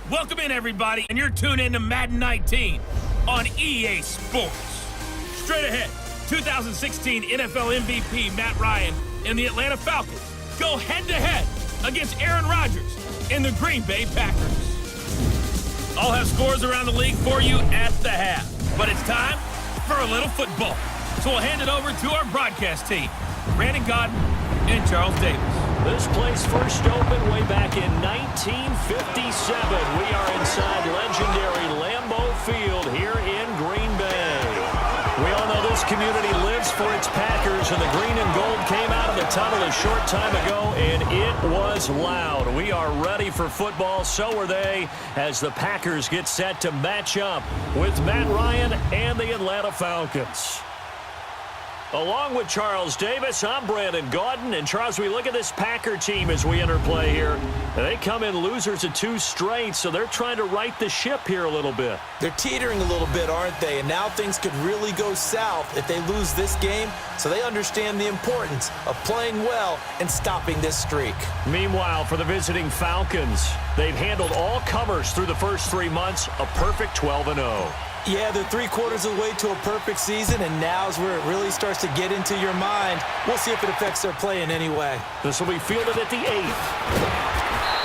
Welcome in, everybody, and you're tuned in to Madden 19 on EA Sports. Straight ahead, 2016 NFL MVP Matt Ryan and the Atlanta Falcons go head-to-head against Aaron Rodgers and the Green Bay Packers. I'll have scores around the league for you at the half, but it's time for a little football. So we'll hand it over to our broadcast team, Brandon Godden and Charles Davis. This place first opened way back in 1957. We are inside legendary Lambeau Field here in Green Bay. We all know this community lives for its Packers, and the green and gold came out of the tunnel a short time ago, and it was loud. We are ready for football, so are they, as the Packers get set to match up with Matt Ryan and the Atlanta Falcons. Along with Charles Davis, I'm Brandon Godden. And Charles, we look at this Packer team as we enter play here. They come in losers of 2 straight, so they're trying to right the ship here a little bit. They're teetering a little bit, aren't they? And now things could really go south if they lose this game. So they understand the importance of playing well and stopping this streak. Meanwhile, for the visiting Falcons, they've handled all comers through the first 3 months, a perfect 12-0. Yeah, they're 3/4 of the way to a perfect season, and now's where it really starts to get into your mind. We'll see if it affects their play in any way. This will be fielded at the 8th.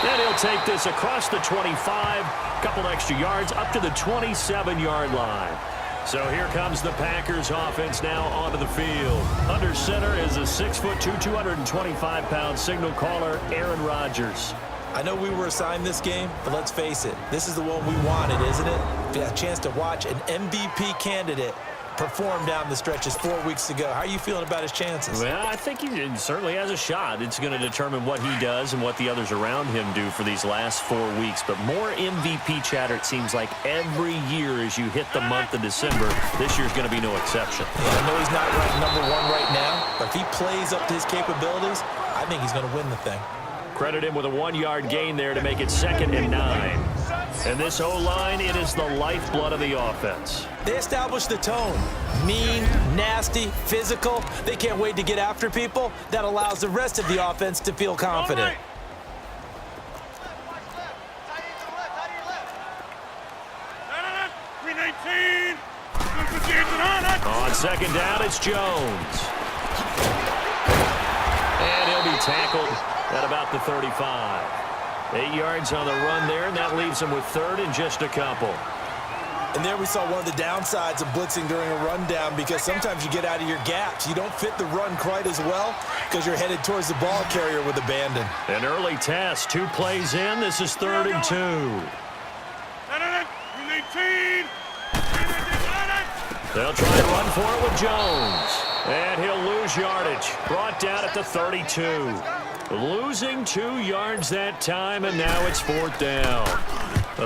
And he'll take this across the 25, couple extra yards up to the 27-yard line. So here comes the Packers offense now onto the field. Under center is a 6'2", 225-pound signal caller, Aaron Rodgers. I know we were assigned this game, but let's face it, this is the one we wanted, isn't it? We had a chance to watch an MVP candidate perform down the stretches 4 weeks ago. How are you feeling about his chances? Well, I think he certainly has a shot. It's going to determine what he does and what the others around him do for these last 4 weeks. But more MVP chatter, it seems like, every year as you hit the month of December. This year's going to be no exception. Yeah, I know he's not ranked #1 right now, but if he plays up to his capabilities, I think he's going to win the thing. Credit him with a 1-yard gain there to make it 2nd and 9. And this O-line, it is the lifeblood of the offense. They established the tone. Mean, nasty, physical. They can't wait to get after people. That allows the rest of the offense to feel confident. On 2nd down, it's Jones. And he'll be tackled at about the 35. 8 yards on the run there, and that leaves him with 3rd and just a couple. And there we saw one of the downsides of blitzing during a rundown, because sometimes you get out of your gaps. You don't fit the run quite as well because you're headed towards the ball carrier with abandon. An early test, 2 plays in. This is 3rd and 2. They'll try and run for it with Jones. And he'll lose yardage. Brought down at the 32. Losing 2 yards that time, and now it's 4th down.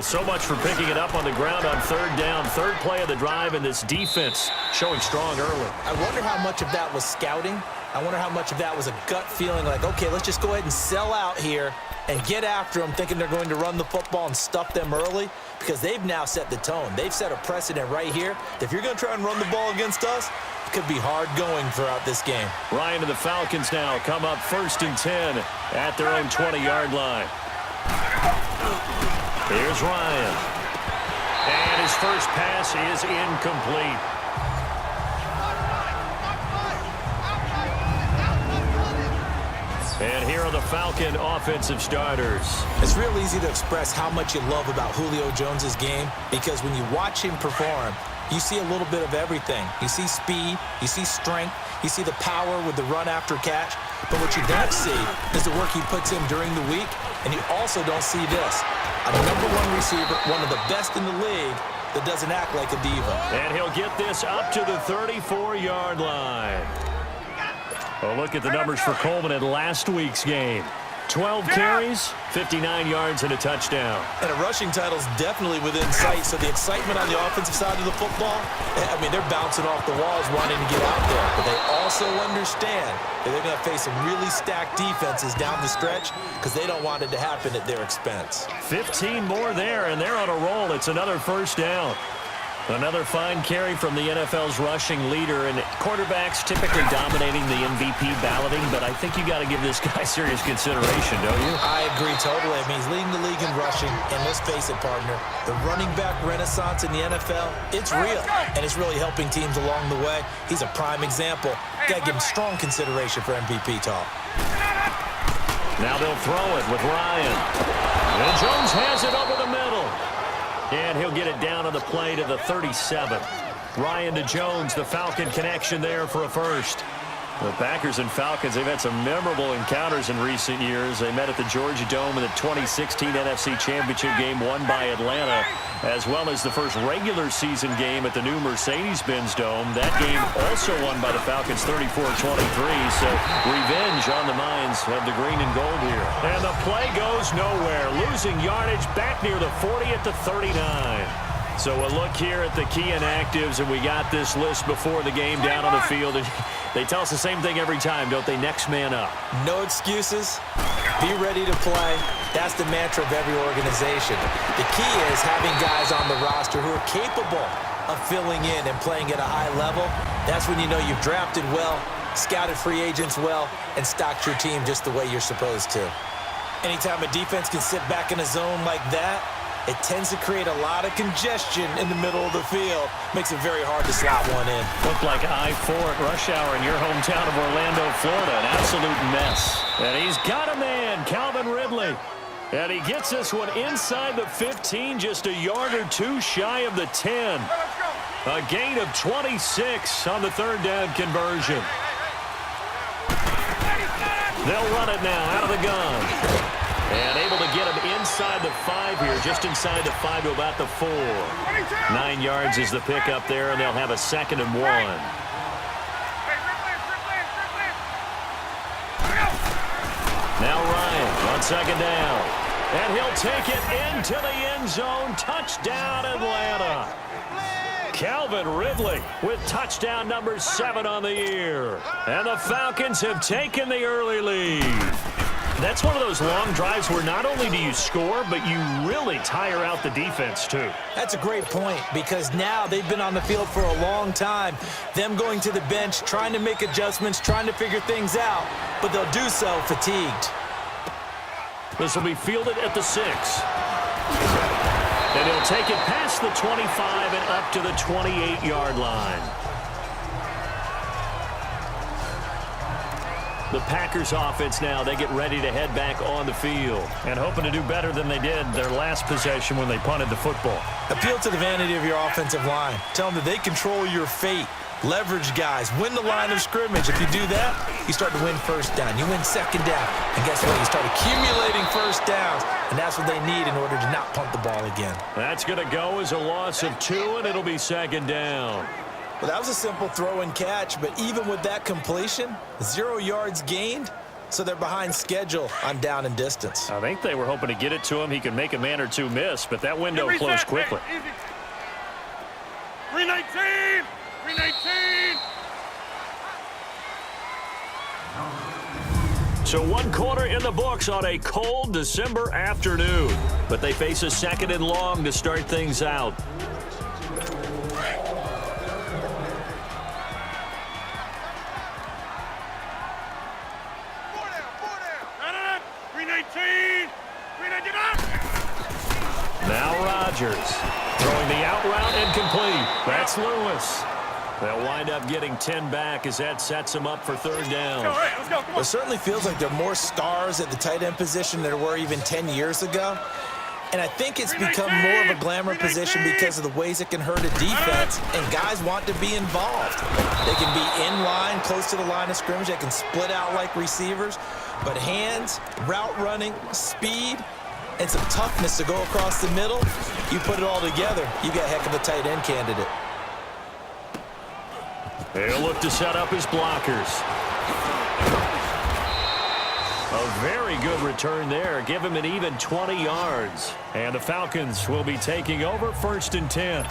So much for picking it up on the ground on 3rd down. 3rd play of the drive, and this defense showing strong early. I wonder how much of that was scouting. I wonder how much of that was a gut feeling like, okay, let's just go ahead and sell out here and get after them, thinking they're going to run the football and stuff them early, because they've now set the tone. They've set a precedent right here. If you're going to try and run the ball against us, it could be hard going throughout this game. Ryan and the Falcons now come up 1st and 10 at their own 20-yard line. Here's Ryan. And his first pass is incomplete. And here are the Falcon offensive starters. It's real easy to express how much you love about Julio Jones' game, because when you watch him perform, you see a little bit of everything. You see speed, you see strength, you see the power with the run after catch. But what you don't see is the work he puts in during the week, and you also don't see this. A #1 receiver, one of the best in the league, that doesn't act like a diva. And he'll get this up to the 34-yard line. Oh, look at the numbers for Coleman in last week's game. 12 carries, 59 yards, and a touchdown. And a rushing title is definitely within sight, so the excitement on the offensive side of the football, I mean, they're bouncing off the walls wanting to get out there. But they also understand that they're going to face some really stacked defenses down the stretch, because they don't want it to happen at their expense. 15 more there, and they're on a roll. It's another 1st down. Another fine carry from the NFL's rushing leader, and quarterbacks typically dominating the MVP balloting, but I think you got to give this guy serious consideration, don't you? I agree totally. I mean, he's leading the league in rushing, and let's face it, partner, the running back renaissance in the NFL, it's real, and it's really helping teams along the way. He's a prime example. Got to give him strong consideration for MVP talk. Now they'll throw it with Ryan. And Jones has it over the middle. And he'll get it down on the play to the 37. Ryan to Jones, the Falcon connection there for a first. The Packers and Falcons, they've had some memorable encounters in recent years. They met at the Georgia Dome in the 2016 NFC Championship game won by Atlanta, as well as the first regular season game at the new Mercedes-Benz Dome. That game also won by the Falcons 34-23, so revenge on the minds of the green and gold here. And the play goes nowhere, losing yardage back near the 40 at the 39. So a look here at the key inactives, and we got this list before the game down on the field. They tell us the same thing every time, don't they? Next man up. No excuses. Be ready to play. That's the mantra of every organization. The key is having guys on the roster who are capable of filling in and playing at a high level. That's when you know you've drafted well, scouted free agents well, and stocked your team just the way you're supposed to. Anytime a defense can sit back in a zone like that, it tends to create a lot of congestion in the middle of the field. Makes it very hard to slot one in. Looked like I-4 at rush hour in your hometown of Orlando, Florida. An absolute mess. And he's got a man, Calvin Ridley. And he gets this one inside the 15, just a yard or two shy of the 10. A gain of 26 on the third down conversion. They'll run it now out of the gun. And able to get him inside the 5 here, just inside the 5 to about the 4. 9 yards is the pickup there, and they'll have a 2nd and 1. Now Ryan on 2nd down. And he'll take it into the end zone. Touchdown, Atlanta. Calvin Ridley with touchdown number 7 on the year. And the Falcons have taken the early lead. That's one of those long drives where not only do you score, but you really tire out the defense, too. That's a great point, because now they've been on the field for a long time. Them going to the bench, trying to make adjustments, trying to figure things out, but they'll do so fatigued. This will be fielded at the 6. And he'll take it past the 25 and up to the 28-yard line. The Packers offense now, they get ready to head back on the field and hoping to do better than they did their last possession when they punted the football. Appeal to the vanity of your offensive line. Tell them that they control your fate. Leverage guys. Win the line of scrimmage. If you do that, you start to win first down. You win 2nd down. And guess what? You start accumulating first downs. And that's what they need in order to not punt the ball again. That's going to go as a loss of 2, and it'll be 2nd down. Well, that was a simple throw and catch, but even with that completion, 0 yards gained, so they're behind schedule on down and distance. I think they were hoping to get it to him. He can make a man or two miss, but that window closed quickly. 319! 319! So 1 quarter in the books on a cold December afternoon, but they face a 2nd and long to start things out. Now Rodgers throwing the out route incomplete. That's Lewis. They'll wind up getting 10 back as that sets them up for 3rd down. Let's go. It certainly feels like there are more stars at the tight end position than there were even 10 years ago. And I think it's become more of a glamour position because of the ways it can hurt a defense, and guys want to be involved. They can be in line, close to the line of scrimmage. They can split out like receivers. But hands, route running, speed, and some toughness to go across the middle, you put it all together, you got a heck of a tight end candidate. They'll look to set up his blockers. A very good return there. Give him an even 20 yards. And the Falcons will be taking over 1st and 10.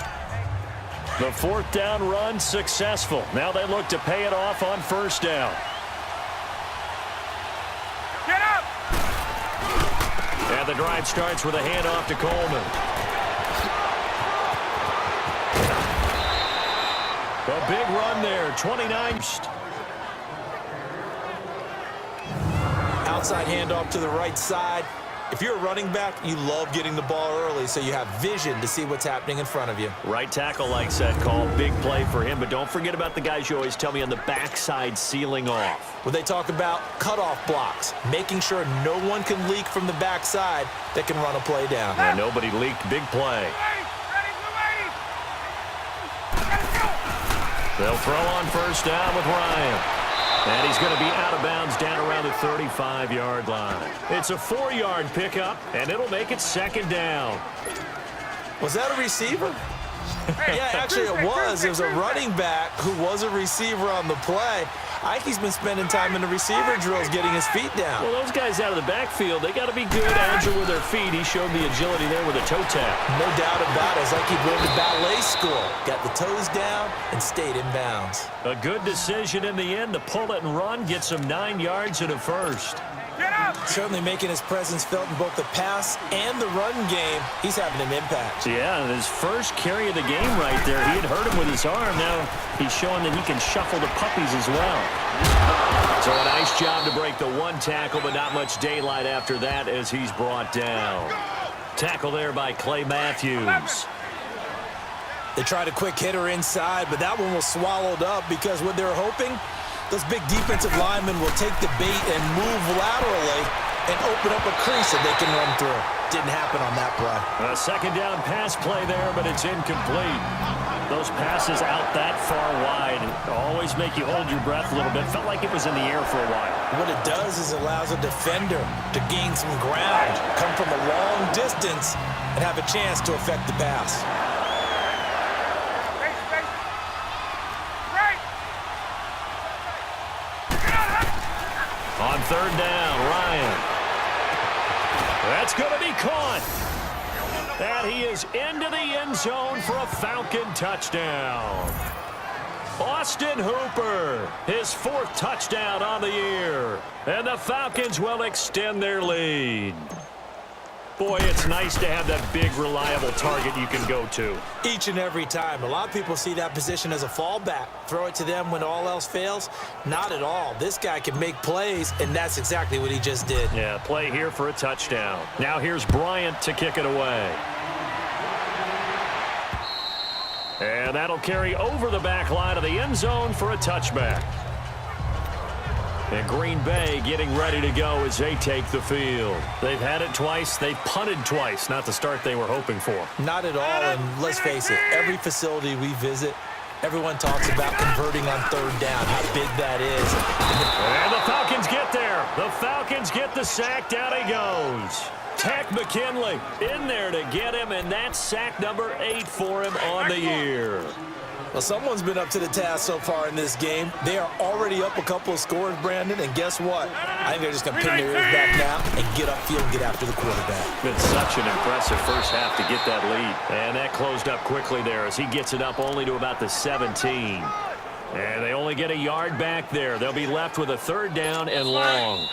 The 4th down run successful. Now they look to pay it off on 1st down. Get up! And the drive starts with a handoff to Coleman. The big run there, 29. Outside handoff to the right side. If you're a running back, you love getting the ball early so you have vision to see what's happening in front of you. Right tackle likes that call. Big play for him, but don't forget about the guys you always tell me on the backside sealing off. When they talk about cutoff blocks, making sure no one can leak from the backside that can run a play down. And nobody leaked. Big play. They'll throw on first down with Ryan. And he's going to be out of bounds down around the 35-yard line. It's a 4-yard pickup, and it'll make it second down. Was that a receiver? Yeah, actually it was. It was a running back who was a receiver on the play. I think he's been spending time in the receiver drills getting his feet down. Well, those guys out of the backfield, they got to be good, agile with their feet. He showed the agility there with a toe tap. No doubt about it. It's like he went to ballet school. Got the toes down and stayed in bounds. A good decision in the end to pull it and run, get some 9 yards and a first. Certainly making his presence felt in both the pass and the run game. He's having an impact. Yeah, and his first carry of the game right there, he had hurt him with his arm. Now he's showing that he can shuffle the puppies as well. So a nice job to break the one tackle, but not much daylight after that as he's brought down. Tackle there by Clay Matthews. They tried a quick hitter inside, but that one was swallowed up because what they were hoping, those big defensive linemen will take the bait and move laterally and open up a crease that they can run through. Didn't happen on that play. A second down pass play there, but it's incomplete. Those passes out that far wide always make you hold your breath a little bit. Felt like it was in the air for a while. What it does is it allows a defender to gain some ground, come from a long distance, and have a chance to affect the pass. On third down, Ryan. That's going to be caught. And he is into the end zone for a Falcon touchdown. Austin Hooper, his 4th touchdown on the year. And the Falcons will extend their lead. Boy, it's nice to have that big, reliable target you can go to. Each and every time. A lot of people see that position as a fallback. Throw it to them when all else fails. Not at all. This guy can make plays, and that's exactly what he just did. Yeah, play here for a touchdown. Now here's Bryant to kick it away. And that'll carry over the back line of the end zone for a touchback. And Green Bay getting ready to go as they take the field. They've had it twice. They've punted twice. Not the start they were hoping for. Not at all, and let's face it, every facility we visit, everyone talks about converting on third down, how big that is. And the Falcons get there. The Falcons get the sack. Down he goes. Tech McKinley in there to get him, and that's sack number 8 for him on the year. Well, someone's been up to the task so far in this game. They are already up a couple of scores, Brandon, and guess what? I think they're just going to pin their ears back now and get upfield and get after the quarterback. Been such an impressive first half to get that lead. And that closed up quickly there as he gets it up only to about the 17. And they only get a yard back there. They'll be left with a third down and long.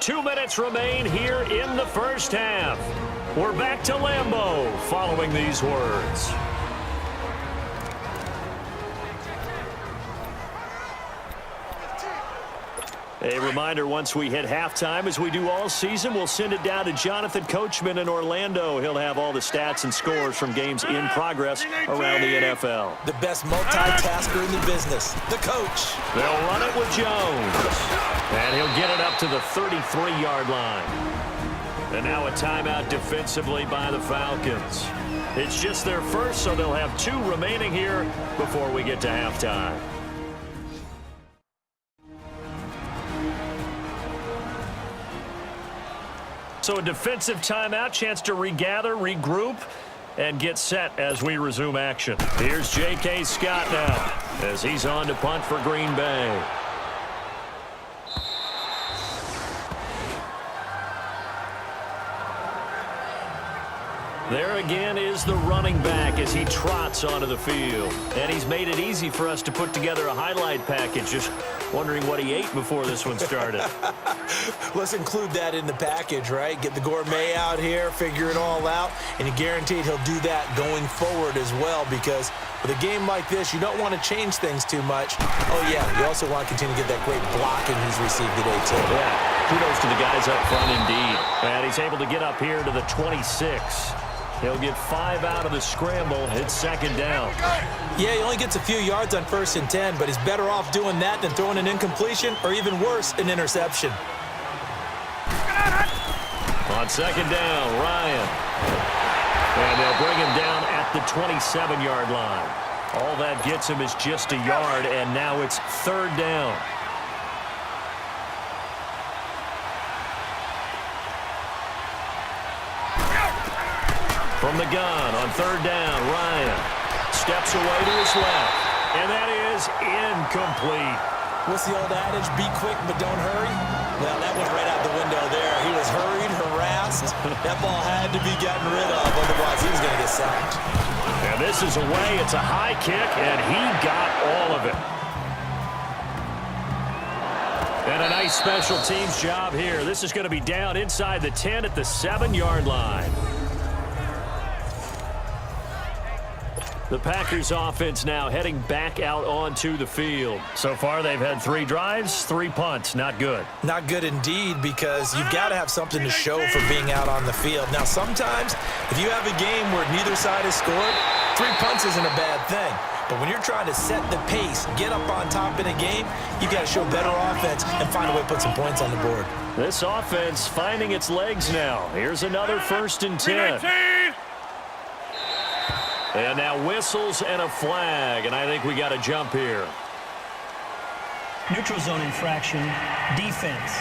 2 minutes remain here in the first half. We're back to Lambeau following these words. A reminder, once we hit halftime, as we do all season, we'll send it down to Jonathan Coachman in Orlando. He'll have all the stats and scores from games in progress around the NFL. The best multitasker in the business, the coach. They'll run it with Jones. And he'll get it up to the 33-yard line. And now a timeout defensively by the Falcons. It's just their first, so they'll have 2 remaining here before we get to halftime. So a defensive timeout, chance to regather, regroup, and get set as we resume action. Here's J.K. Scott now as he's on to punt for Green Bay. There again is the running back as he trots onto the field. And he's made it easy for us to put together a highlight package. Just wondering what he ate before this one started. Let's include that in the package, right? Get the gourmet out here, figure it all out, and you're guaranteed he'll do that going forward as well, because with a game like this, you don't want to change things too much. Oh, yeah, you also want to continue to get that great blocking he's received today, too. Yeah, kudos to the guys up front indeed. And he's able to get up here to the 26. He'll get 5 out of the scramble. It's second down. Yeah, he only gets a few yards on 1st and 10, but he's better off doing that than throwing an incompletion or even worse, an interception. On second down, Ryan. And they'll bring him down at the 27-yard line. All that gets him is just a yard, and now it's third down. From the gun on third down, Ryan steps away to his left, and that is incomplete. What's the old adage? Be quick, but don't hurry? Well, that went right out the window there. He was hurried, harassed. That ball had to be gotten rid of, otherwise he was going to get sacked. And this is away. It's a high kick, and he got all of it. And a nice special teams job here. This is going to be down inside the 10 at the 7-yard line. The Packers offense now heading back out onto the field. So far, they've had 3 drives, 3 punts. Not good. Not good indeed, because you've got to have something to show for being out on the field. Now, sometimes, if you have a game where neither side has scored, 3 punts isn't a bad thing. But when you're trying to set the pace, get up on top in a game, you've got to show better offense and find a way to put some points on the board. This offense finding its legs now. Here's another 1st and 10. And now whistles and a flag, and I think we got to jump here. Neutral zone infraction, defense.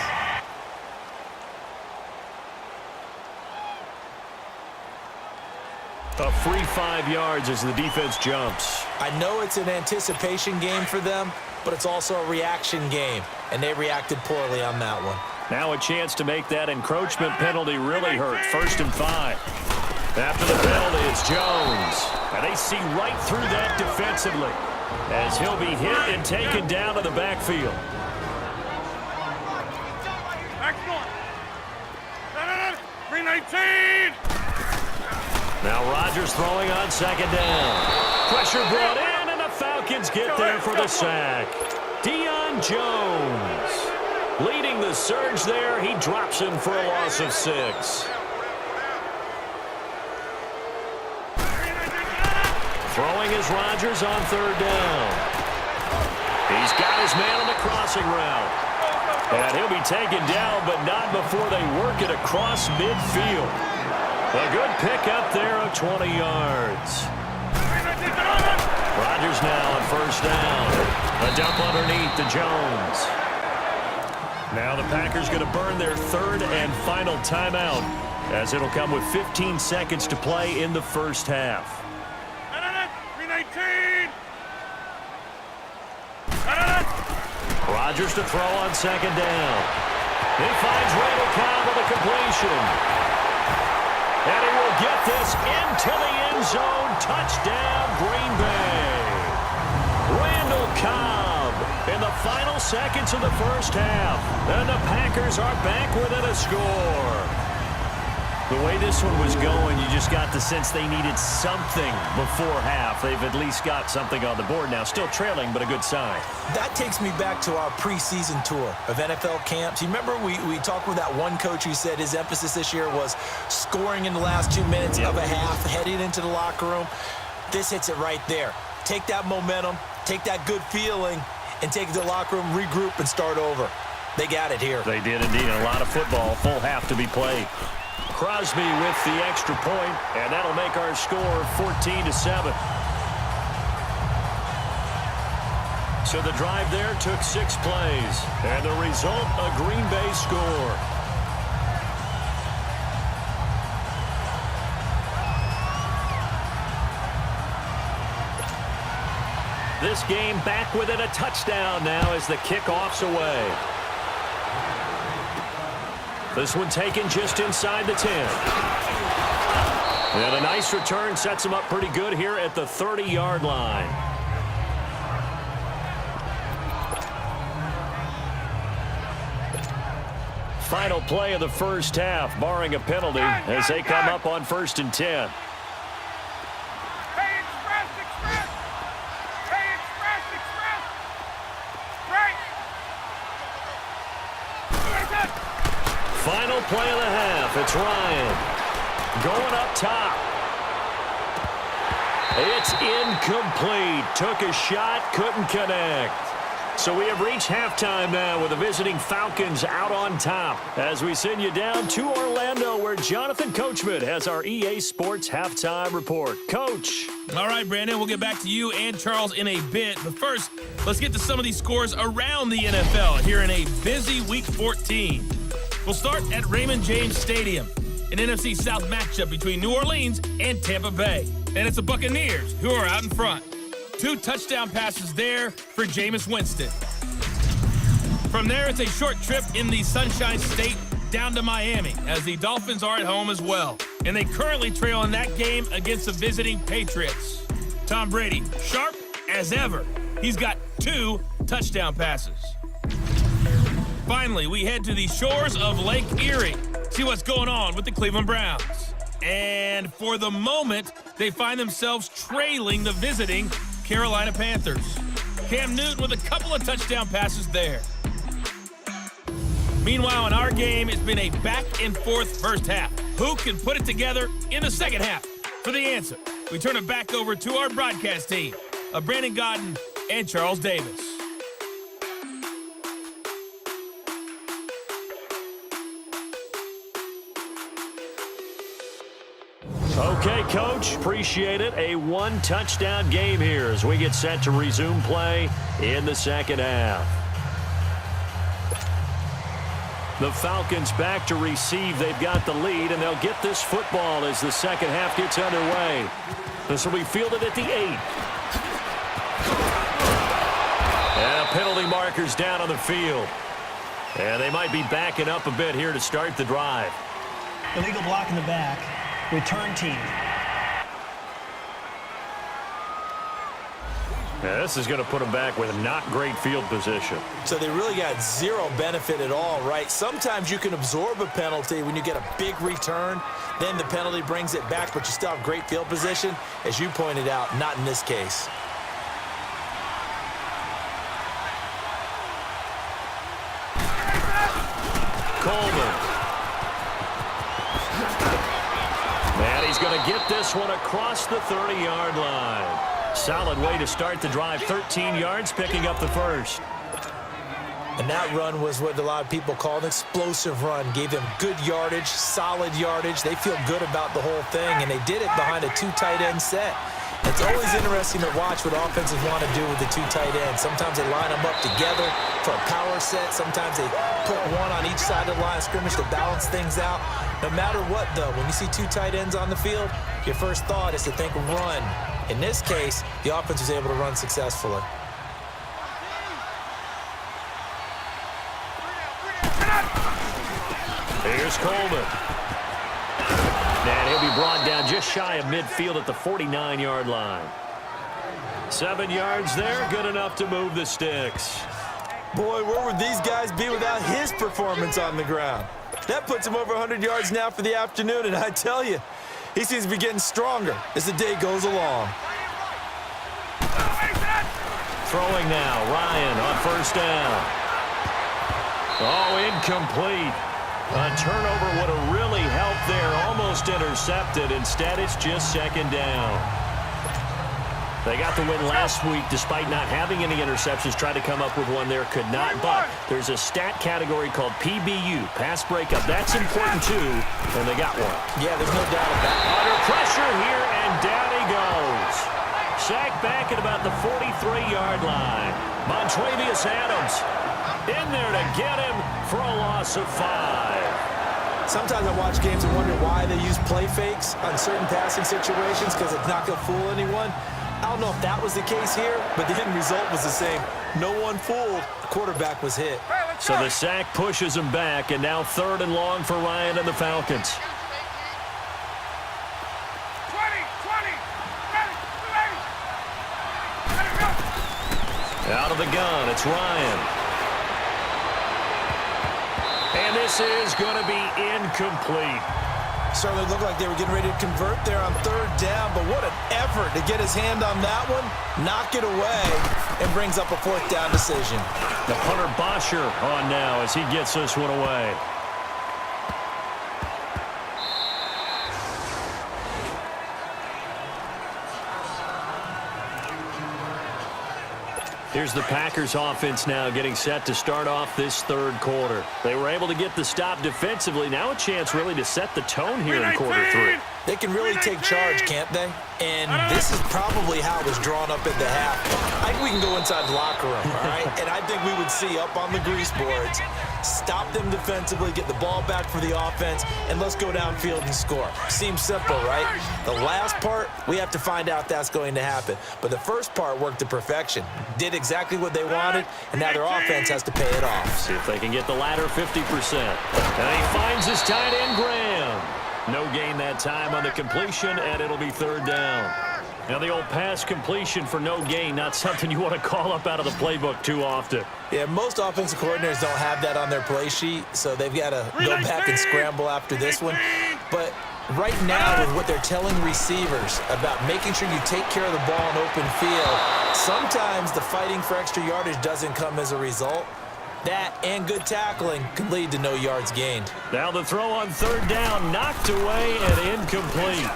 A free 5 yards as the defense jumps. I know it's an anticipation game for them, but it's also a reaction game, and they reacted poorly on that one. Now a chance to make that encroachment penalty really hurt. 1st and 5. After the penalty, it's Jones. And they see right through that defensively as he'll be hit and taken down to the backfield. Now Rodgers throwing on second down. Pressure brought in, and the Falcons get there for the sack. Jones leading the surge there. He drops him for a loss of 6. Throwing is Rodgers on third down. He's got his man on the crossing route. And he'll be taken down, but not before they work it across midfield. A good pickup there of 20 yards. Rodgers now on first down. A dump underneath to Jones. Now the Packers going to burn their 3rd and final timeout, as it'll come with 15 seconds to play in the first half. Rodgers to throw on second down. He finds Randall Cobb with a completion. And he will get this into the end zone. Touchdown, Green Bay. Randall Cobb in the final seconds of the first half. And the Packers are back within a score. The way this one was going, you just got the sense they needed something before half. They've at least got something on the board now. Still trailing, but a good sign. That takes me back to our preseason tour of NFL camps. You remember we talked with that one coach who said his emphasis this year was scoring in the last 2 minutes of a half, heading into the locker room. This hits it right there. Take that momentum, take that good feeling, and take it to the locker room, regroup, and start over. They got it here. They did indeed. A lot of football, full half to be played. Crosby with the extra point, and that'll make our score 14-7. So the drive there took 6 plays, and the result, a Green Bay score. This game back within a touchdown now as the kickoff's away. This one taken just inside the 10. And a nice return sets him up pretty good here at the 30-yard line. Final play of the first half, barring a penalty, as they come up on 1st and 10. Final play of the half. It's Ryan going up top. It's incomplete. Took a shot, couldn't connect. So we have reached halftime now with the visiting Falcons out on top as we send you down to Orlando where Jonathan Coachman has our EA Sports halftime report. Coach. All right, Brandon, we'll get back to you and Charles in a bit. But first, let's get to some of these scores around the NFL here in a busy Week 14. We'll start at Raymond James Stadium, an NFC South matchup between New Orleans and Tampa Bay. And it's the Buccaneers who are out in front. 2 touchdown passes there for Jameis Winston. From there, it's a short trip in the Sunshine State down to Miami, as the Dolphins are at home as well. And they currently trail in that game against the visiting Patriots. Tom Brady, sharp as ever. He's got 2 touchdown passes. Finally, we head to the shores of Lake Erie, see what's going on with the Cleveland Browns. And for the moment, they find themselves trailing the visiting Carolina Panthers. Cam Newton with a couple of touchdown passes there. Meanwhile, in our game, it's been a back-and-forth first half. Who can put it together in the second half? For the answer, we turn it back over to our broadcast team of Brandon Godden and Charles Davis. Okay, Coach, appreciate it. A 1-touchdown game here as we get set to resume play in the second half. The Falcons back to receive. They've got the lead, and they'll get this football as the second half gets underway. This will be fielded at the 8. And penalty markers down on the field. And they might be backing up a bit here to start the drive. Illegal block in the back. Return team. Yeah, this is going to put them back with not great field position. So they really got zero benefit at all, right? Sometimes you can absorb a penalty when you get a big return. Then the penalty brings it back, but you still have great field position. As you pointed out, not in this case. Coleman. And he's going to get this one across the 30-yard line. Solid way to start the drive. 13 yards, picking up the first. And that run was what a lot of people call an explosive run. Gave them good yardage, solid yardage. They feel good about the whole thing, and they did it behind a 2 tight end set. It's always interesting to watch what offenses want to do with the 2 tight ends. Sometimes they line them up together for a power set. Sometimes they put one on each side of the line of scrimmage to balance things out. No matter what, though, when you see 2 tight ends on the field, your first thought is to think run. In this case, the offense was able to run successfully. Here's Coleman. And he'll be brought down just shy of midfield at the 49-yard line. 7 yards there, good enough to move the sticks. Boy, where would these guys be without his performance on the ground? That puts him over 100 yards now for the afternoon, and I tell you, he seems to be getting stronger as the day goes along. Throwing now, Ryan on first down. Oh, incomplete. A turnover would have really helped there. Almost intercepted. Instead, it's just second down. They got the win last week despite not having any interceptions. Tried to come up with one there, could not. But there's a stat category called PBU, pass breakup. That's important, too, and they got one. Yeah, there's no doubt about it. Under pressure here, and down he goes. Sacked back at about the 43-yard line. Montravius Adams in there to get him for a loss of 5. Sometimes I watch games and wonder why they use play fakes on certain passing situations because it's not going to fool anyone. I don't know if that was the case here, but the end result was the same. No one fooled. The quarterback was hit. So the sack pushes him back, and now 3rd and long for Ryan and the Falcons. Out of the gun, it's Ryan. And this is going to be incomplete. Certainly looked like they were getting ready to convert there on third down, but what an effort to get his hand on that one, knock it away, and brings up a fourth down decision. The punter Bosher on now as he gets this one away. Here's the Packers offense now getting set to start off this third quarter. They were able to get the stop defensively. Now a chance really to set the tone here in quarter three. They can really take charge, can't they? And this is probably how it was drawn up in the half. I think we can go inside the locker room, all right? And I think we would see up on the grease boards, stop them defensively, get the ball back for the offense, and let's go downfield and score. Seems simple, right? The last part, we have to find out if that's going to happen. But the first part worked to perfection. Did exactly what they wanted, and now their offense has to pay it off. See if they can get the latter 50%. And he finds his tight end, Graham. No gain that time on the completion, and it'll be third down. Now the old pass completion for no gain, not something you want to call up out of the playbook too often. Yeah, most offensive coordinators don't have that on their play sheet, so they've got to go back and scramble after this one. But right now, with what they're telling receivers about making sure you take care of the ball in open field, sometimes the fighting for extra yardage doesn't come as a result. That and good tackling can lead to no yards gained. Now the throw on third down, knocked away and incomplete.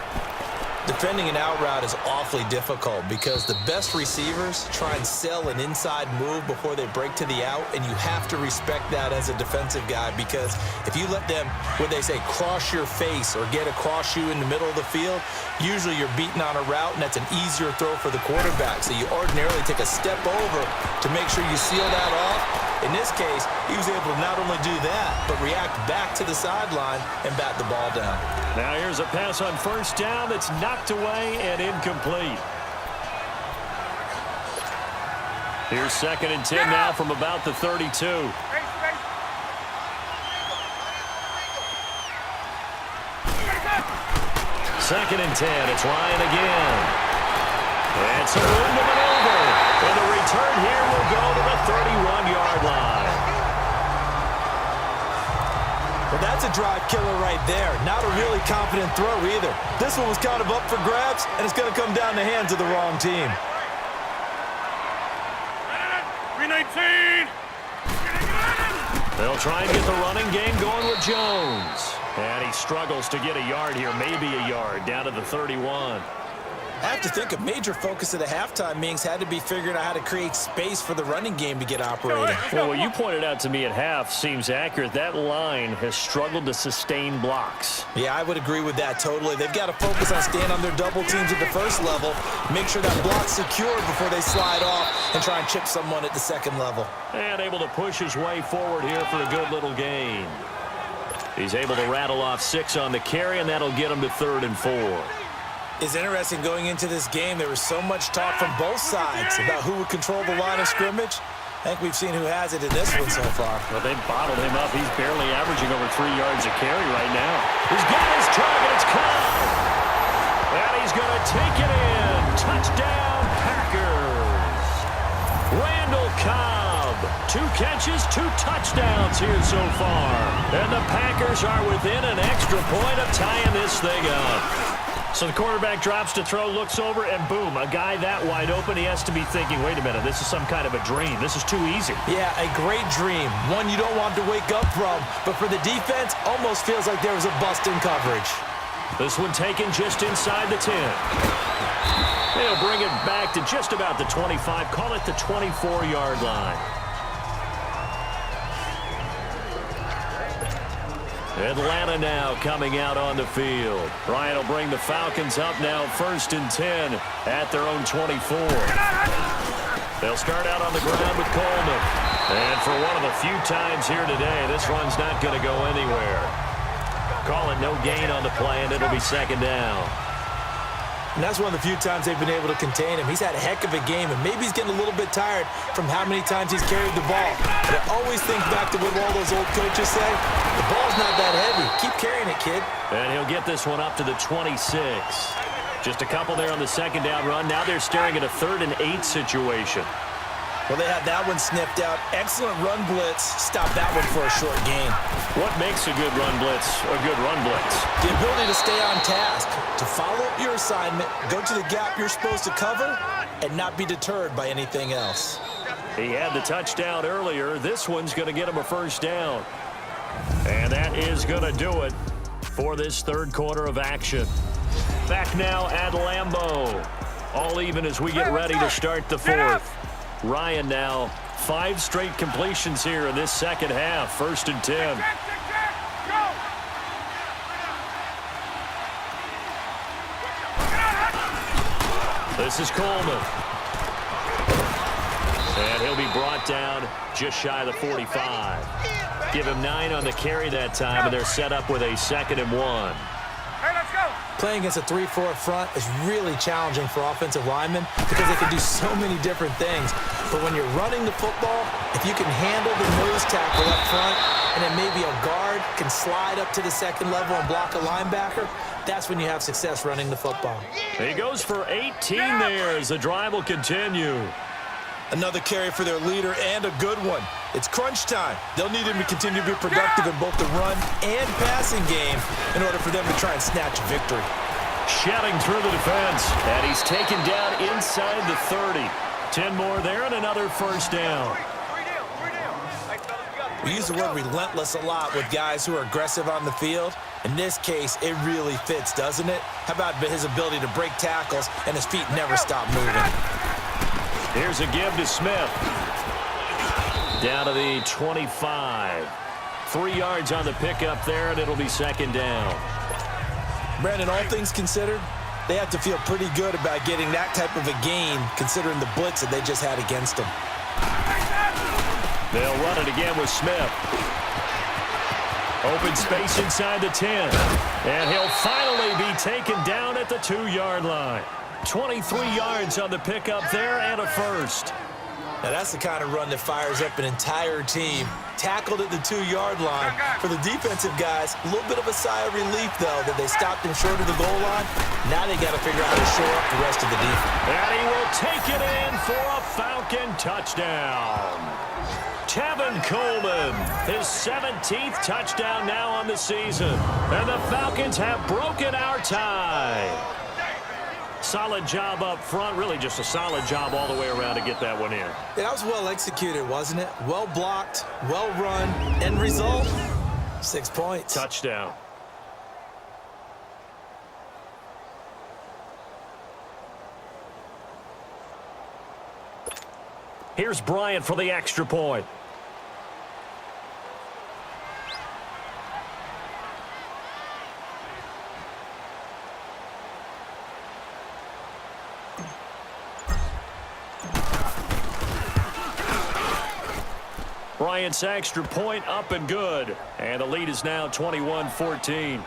Defending an out route is awfully difficult because the best receivers try and sell an inside move before they break to the out, and you have to respect that as a defensive guy because if you let them, what they say, cross your face or get across you in the middle of the field, usually you're beating on a route, and that's an easier throw for the quarterback. So you ordinarily take a step over to make sure you seal that off. In this case, he was able to not only do that, but react back to the sideline and bat the ball down. Now here's a pass on first down that's knocked away and incomplete. Here's 2nd and 10 now from about the 32. Second and 10, it's Ryan again. It's a room to maneuver. And the return here will go to the 31-yard line. Well, that's a drive killer right there. Not a really confident throw either. This one was kind of up for grabs, and it's going to come down the hands of the wrong team. 319. They'll try and get the running game going with Jones. And he struggles to get a yard here, maybe a yard, down to the 31. I have to think a major focus of the halftime meetings had to be figuring out how to create space for the running game to get operating. Well, what you pointed out to me at half seems accurate. That line has struggled to sustain blocks. Yeah, I would agree with that totally. They've got to focus on staying on their double teams at the first level, make sure that block's secured before they slide off and try and chip someone at the second level. And able to push his way forward here for a good little gain. He's able to rattle off 6 on the carry, and that'll get him to 3rd and 4. It's interesting going into this game. There was so much talk from both sides about who would control the line of scrimmage. I think we've seen who has it in this one so far. Well, they bottled him up. He's barely averaging over 3 yards a carry right now. He's got his target. It's Cobb. And he's going to take it in. Touchdown, Packers. Randall Cobb. 2 catches, 2 touchdowns here so far. And the Packers are within an extra point of tying this thing up. So the quarterback drops to throw, looks over, and boom, a guy that wide open, he has to be thinking, wait a minute, this is some kind of a dream. This is too easy. Yeah, a great dream. One you don't want to wake up from. But for the defense, almost feels like there was a bust in coverage. This one taken just inside the 10. They'll bring it back to just about the 25, call it the 24-yard line. Atlanta now coming out on the field. Ryan will bring the Falcons up now 1st and 10 at their own 24. They'll start out on the ground with Coleman. And for one of the few times here today, this run's not going to go anywhere. Call it no gain on the play, and it'll be 2nd down. And that's one of the few times they've been able to contain him. He's had a heck of a game, and maybe he's getting a little bit tired from how many times he's carried the ball. But I always think back to what all those old coaches say. The ball's not that heavy. Keep carrying it, kid. And he'll get this one up to the 26. Just a couple there on the 2nd down run. Now they're staring at a 3rd and 8 situation. Well, they had that one sniffed out. Excellent run blitz. Stop that one for a short gain. What makes a good run blitz a good run blitz? The ability to stay on task, to follow up your assignment, go to the gap you're supposed to cover, and not be deterred by anything else. He had the touchdown earlier. This one's going to get him a first down. And that is going to do it for this third quarter of action. Back now at Lambeau. All even as we get ready to start the fourth. Ryan now 5 straight completions here in this second half. 1st and 10. This is Coleman. And he'll be brought down just shy of the 45. Give him 9 on the carry that time, and they're set up with a 2nd and 1. Playing against a 3-4 front is really challenging for offensive linemen because they can do so many different things. But when you're running the football, if you can handle the nose tackle up front and then maybe a guard can slide up to the 2nd level and block a linebacker, that's when you have success running the football. He goes for 18 there as the drive will continue. Another carry for their leader and a good one. It's crunch time. They'll need him to continue to be productive in both the run and passing game in order for them to try and snatch a victory. Shedding through the defense, and he's taken down inside the 30. 10 more there and another first down. We use the word relentless a lot with guys who are aggressive on the field. In this case, it really fits, doesn't it? How about his ability to break tackles and his feet never stop moving? Here's a give to Smith. Down to the 25. 3 yards on the pickup there, and it'll be 2nd down. Brandon, all things considered, they have to feel pretty good about getting that type of a gain considering the blitz that they just had against them. They'll run it again with Smith. Open space inside the 10. And he'll finally be taken down at the 2-yard line. 23 yards on the pickup there and a first. Now that's the kind of run that fires up an entire team. Tackled at the 2-yard line. For the defensive guys, a little bit of a sigh of relief, though, that they stopped him short of the goal line. Now they got to figure out how to shore up the rest of the defense. And he will take it in for a Falcon touchdown. Tevin Coleman, his 17th touchdown now on the season. And the Falcons have broken our tie. Solid job up front, really just a solid job all the way around to get that one in. Yeah, that was well executed, wasn't it? Well blocked, well run, end result, 6 points. Touchdown. Here's Bryant for the extra point. Bryant's extra point up and good. And the lead is now 21-14.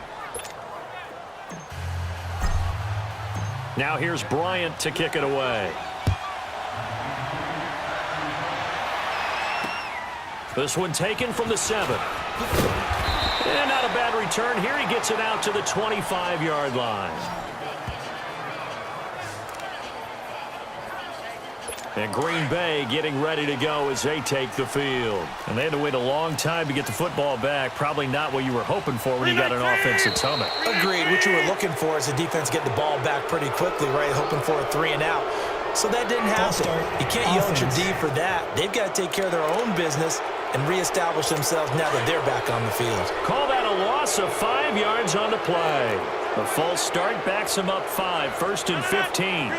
Now here's Bryant to kick it away. This one taken from the 7. And not a bad return here. He gets it out to the 25-yard line. And Green Bay getting ready to go as they take the field. And they had to wait a long time to get the football back. Probably not what you were hoping for when you got an offense that's humming. Agreed. What you were looking for is the defense get the ball back pretty quickly, right? Hoping for a 3 and out. So that didn't happen. You can't yell at your D for that. They've got to take care of their own business and reestablish themselves now that they're back on the field. Call that a loss of 5 yards on the play. The false start backs them up 5. 1st and 15.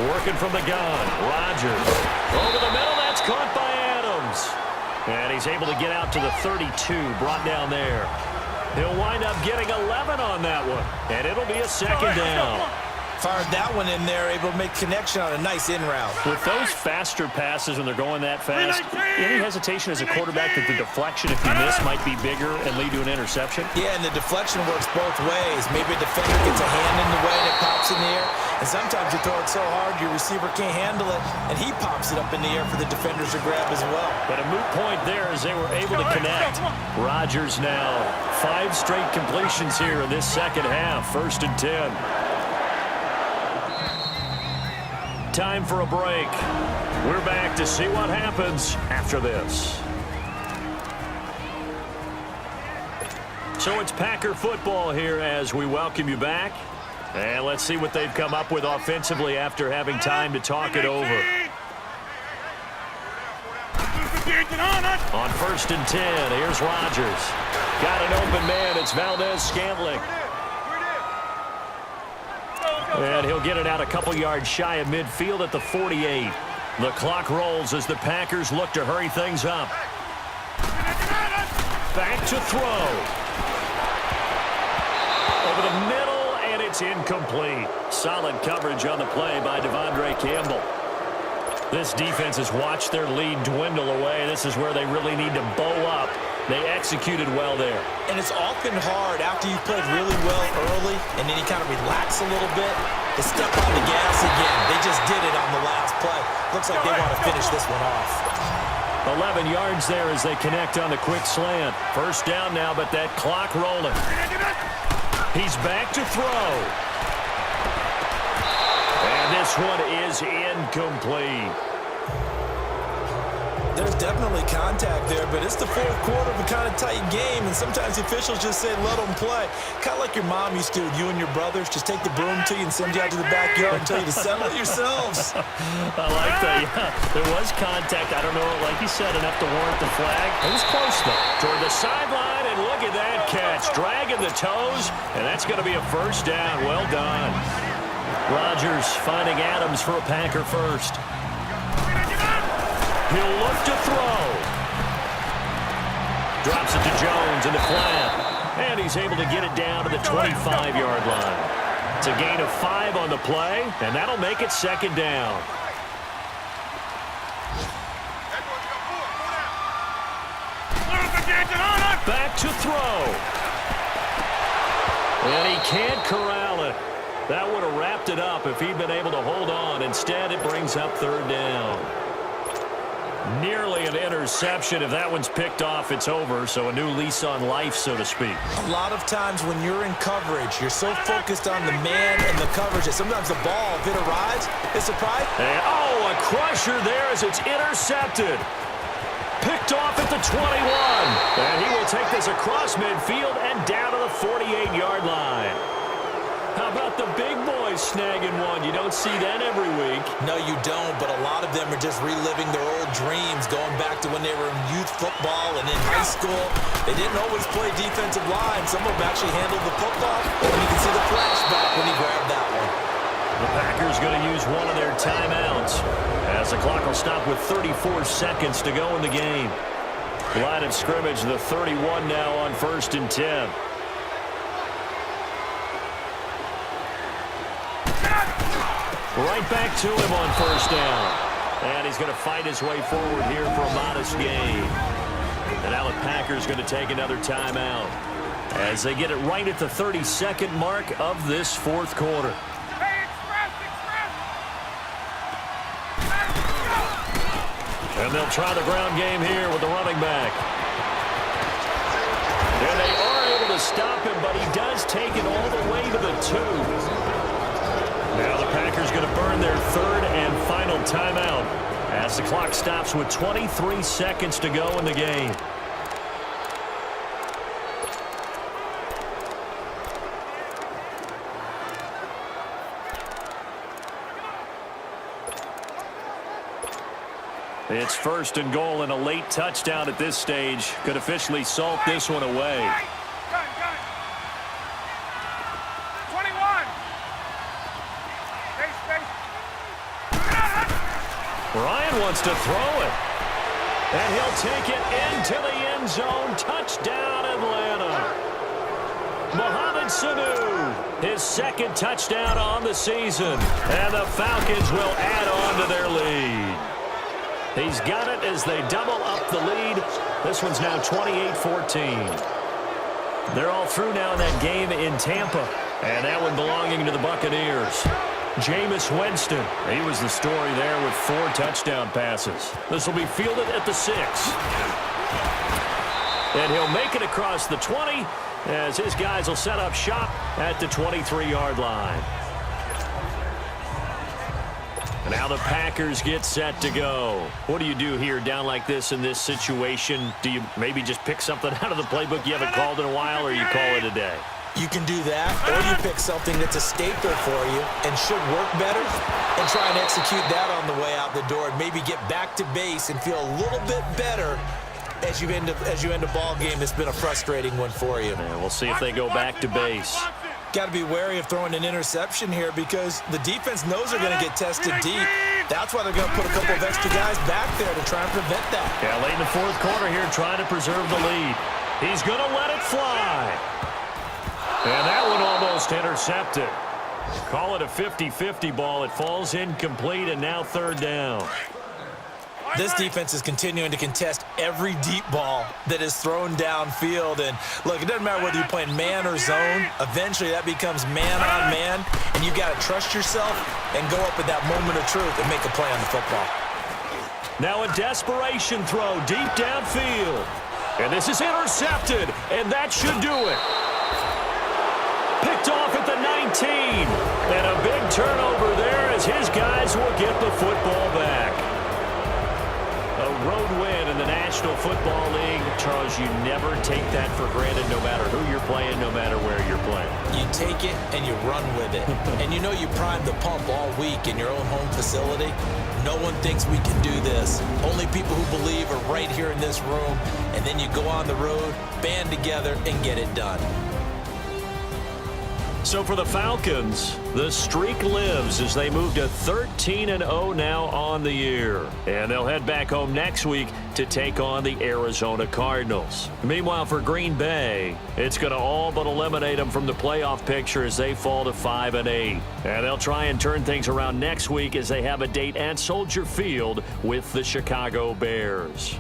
Working from the gun. Rodgers. Over the middle. That's caught by Adams. And he's able to get out to the 32. Brought down there. He'll wind up getting 11 on that one. And it'll be a 2nd down. Fired that one in there, able to make connection on a nice in route. With those faster passes and they're going that fast, any hesitation as a quarterback that the deflection, if you miss, might be bigger and lead to an interception? Yeah, and the deflection works both ways. Maybe a defender gets a hand in the way and it pops in the air. And sometimes you throw it so hard your receiver can't handle it, and he pops it up in the air for the defenders to grab as well. But a moot point there as they were able to connect. Rodgers now 5 straight completions here in this second half. 1st and 10. Time for a break. We're back to see what happens after this. So it's Packer football here as we welcome you back. And let's see what they've come up with offensively after having time to talk it over. On 1st and 10, here's Rodgers. Got an open man. It's Valdez-Scantling. And he'll get it out a couple yards shy of midfield at the 48. The clock rolls as the Packers look to hurry things up. Back to throw. Over the middle, and it's incomplete. Solid coverage on the play by Devondre Campbell. This defense has watched their lead dwindle away. This is where they really need to bow up. They executed well there. And it's often hard after you've played really well early and then you kind of relax a little bit to step on the gas again. They just did it on the last play. Looks like they want to finish this one off. 11 yards there as they connect on the quick slant. First down now, but that clock rolling. He's back to throw. And this one is incomplete. There's definitely contact there, but it's the fourth quarter of a kind of tight game, and sometimes the officials just say, let them play. Kind of like your mom used to with you and your brothers. Just take the broom to you and send you out to the backyard and tell you to settle it yourselves. I like that. Yeah, there was contact. I don't know, like you said, enough to warrant the flag. It was close, though. Toward the sideline, and look at that catch. Dragging the toes, and that's going to be a first down. Well done. Rodgers finding Adams for a Packer first. He'll look to throw. Drops it to Jones in the flat. And he's able to get it down to the 25-yard line. It's a gain of 5 on the play, and that'll make it second down. Back to throw. And he can't corral it. That would have wrapped it up if he'd been able to hold on. Instead, it brings up third down. Nearly an interception. If that one's picked off, it's over. So a new lease on life, so to speak. A lot of times when you're in coverage, you're so focused on the man and the coverage that sometimes the ball, if it arrives, it's a surprise. And, oh, a crusher there as it's intercepted. Picked off at the 21. And he will take this across midfield and down to the 48-yard line. How about the big boys snagging one? You don't see that every week. No, you don't, but a lot of them are just reliving their old dreams, going back to when they were in youth football and in high school. They didn't always play defensive line. Some of them actually handled the football, and you can see the flashback when he grabbed that one. The Packers going to use one of their timeouts as the clock will stop with 34 seconds to go in the game. Line of scrimmage, the 31 now on 1st and 10. Right back to him on first down. And he's going to fight his way forward here for a modest gain. And now the Packers going to take another timeout as they get it right at the 32nd mark of this fourth quarter. And they'll try the ground game here with the running back. And they are able to stop him, but he does take it all the way to the 2. Now the Packers going to burn their third and final timeout as the clock stops with 23 seconds to go in the game. It's 1st and goal, and a late touchdown at this stage could officially salt this one away. Ryan wants to throw it. And he'll take it into the end zone. Touchdown, Atlanta. Mohamed Sanu, his second touchdown on the season. And the Falcons will add on to their lead. He's got it as they double up the lead. This one's now 28-14. They're all through now in that game in Tampa. And that one belonging to the Buccaneers. Jameis Winston, he was the story there with 4 touchdown passes. This will be fielded at the 6. And he'll make it across the 20 as his guys will set up shop at the 23-yard line. Now the Packers get set to go. What do you do here down like this in this situation? Do you maybe just pick something out of the playbook you haven't called in a while, or you call it a day? You can do that, or you pick something that's a staple for you and should work better and try and execute that on the way out the door and maybe get back to base and feel a little bit better as you end a ball game that's been a frustrating one for you. And we'll see if they go back to base. Got to be wary of throwing an interception here because the defense knows they're going to get tested deep. That's why they're going to put a couple of extra guys back there to try and prevent that. Yeah, late in the fourth quarter here, trying to preserve the lead. He's going to let it fly. And that one almost intercepted. Call it a 50-50 ball. It falls incomplete, and now third down. This defense is continuing to contest every deep ball that is thrown downfield. And, look, it doesn't matter whether you're playing man or zone. Eventually, that becomes man-on-man, and you've got to trust yourself and go up at that moment of truth and make a play on the football. Now a desperation throw deep downfield. And this is intercepted, and that should do it. Picked off at the 19. And a big turnover there as his guys will get the football back. A road win in the National Football League. Charles, you never take that for granted no matter who you're playing, no matter where you're playing. You take it and you run with it. And you know you primed the pump all week in your own home facility. No one thinks we can do this. Only people who believe are right here in this room. And then you go on the road, band together, and get it done. So for the Falcons, the streak lives as they move to 13-0 now on the year. And they'll head back home next week to take on the Arizona Cardinals. Meanwhile, for Green Bay, it's going to all but eliminate them from the playoff picture as they fall to 5-8. And they'll try and turn things around next week as they have a date at Soldier Field with the Chicago Bears.